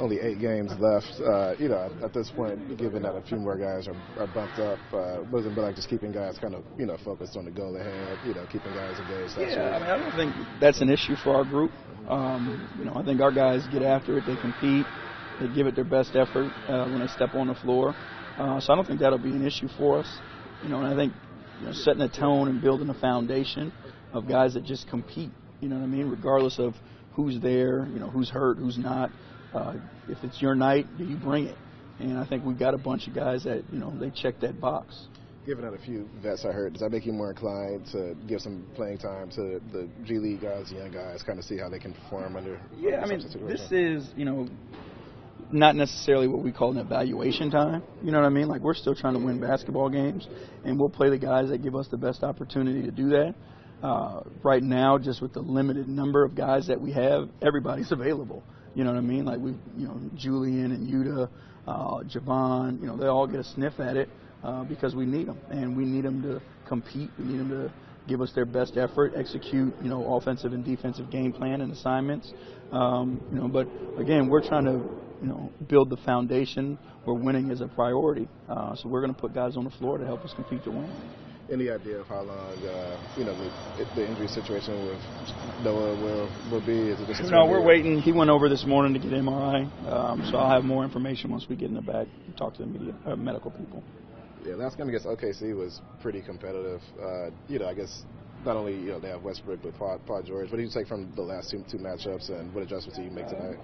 only 8 games left. At this point, given that a few more guys are bumped up, what does it be like just keeping guys kind of, focused on the goal ahead, keeping guys engaged? Yeah, I don't think that's an issue for our group. I think our guys get after it. They compete. They give it their best effort when they step on the floor. So I don't think that'll be an issue for us. And I think setting a tone and building a foundation of guys that just compete, regardless of who's there, who's hurt, who's not. If it's your night, do you bring it? And I think we've got a bunch of guys that, they check that box. Given that a few vets are hurt, does that make you more inclined to give some playing time to the G League guys, the young guys, kind of see how they can perform under this is, not necessarily what we call an evaluation time. You know what I mean? Like, we're still trying to win basketball games, and we'll play the guys that give us the best opportunity to do that. Right now, just with the limited number of guys that we have, everybody's available. You know what I mean? Like, Julian and Yuta, Javon, they all get a sniff at it because we need them. And we need them to compete. We need them to give us their best effort, execute, offensive and defensive game plan and assignments. But, again, we're trying to, build the foundation where winning is a priority. So we're going to put guys on the floor to help us compete to win. Any idea of how long, the injury situation with Noah will be? Is it just we're waiting. He went over this morning to get MRI, so I'll have more information once we get in the back and talk to the medical people. Yeah, last game against OKC was pretty competitive. I guess not only they have Westbrook but Paul George. What do you take from the last two matchups, and what adjustments do you make tonight?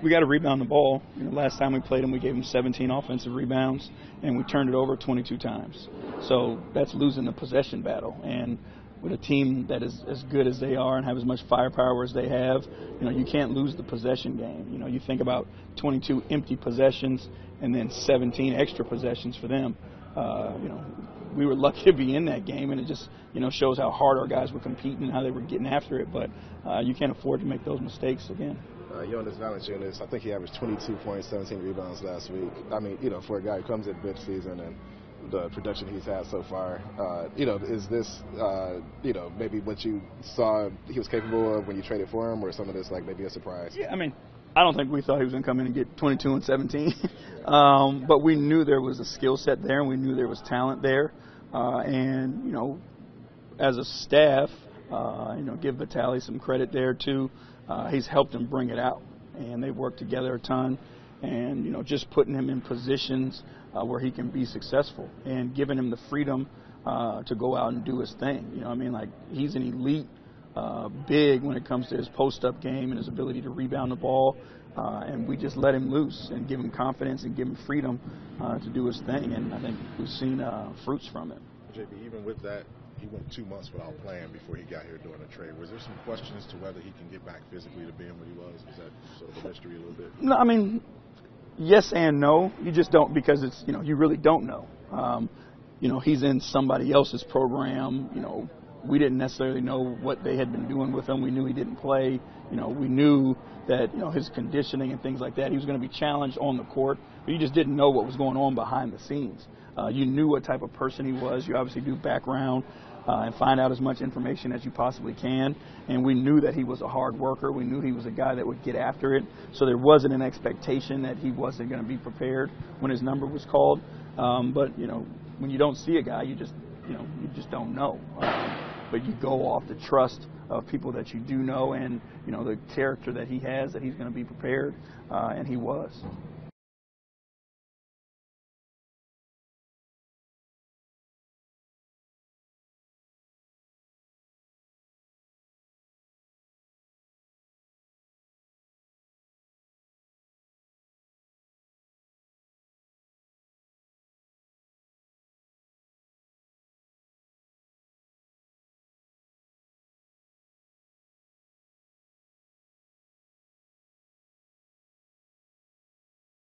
We got to rebound the ball. Last time we played them, we gave them 17 offensive rebounds, and we turned it over 22 times. So that's losing the possession battle. And with a team that is as good as they are and have as much firepower as they have, you can't lose the possession game. You think about 22 empty possessions and then 17 extra possessions for them. We were lucky to be in that game, and it just, shows how hard our guys were competing and how they were getting after it. But you can't afford to make those mistakes again. Jonas Valanciunas, I think he averaged 22 points, 17 rebounds last week. For a guy who comes in mid-season and the production he's had so far, is this, maybe what you saw he was capable of when you traded for him, or some of this like maybe a surprise? Yeah, I don't think we thought he was going to come in and get 22 and 17. But we knew there was a skill set there, and we knew there was talent there. As a staff, give Vitali some credit there, too. He's helped him bring it out, and they've worked together a ton. And, just putting him in positions where he can be successful and giving him the freedom to go out and do his thing. He's an elite big when it comes to his post-up game and his ability to rebound the ball. And we just let him loose and give him confidence and give him freedom to do his thing. And I think we've seen fruits from it. JB, even with that, he went 2 months without playing before he got here during the trade. Was there some questions to whether he can get back physically to being what he was? Is that sort of a mystery a little bit? No, yes and no. You just don't, because it's, you really don't know. He's in somebody else's program. We didn't necessarily know what they had been doing with him. We knew he didn't play. We knew that, his conditioning and things like that, he was going to be challenged on the court, but you just didn't know what was going on behind the scenes. You knew what type of person he was. You obviously do background and find out as much information as you possibly can. And we knew that he was a hard worker. We knew he was a guy that would get after it. So there wasn't an expectation that he wasn't going to be prepared when his number was called. But, when you don't see a guy, you just don't know. But you go off the trust of people that you do know and, the character that he has, that he's going to be prepared, and he was.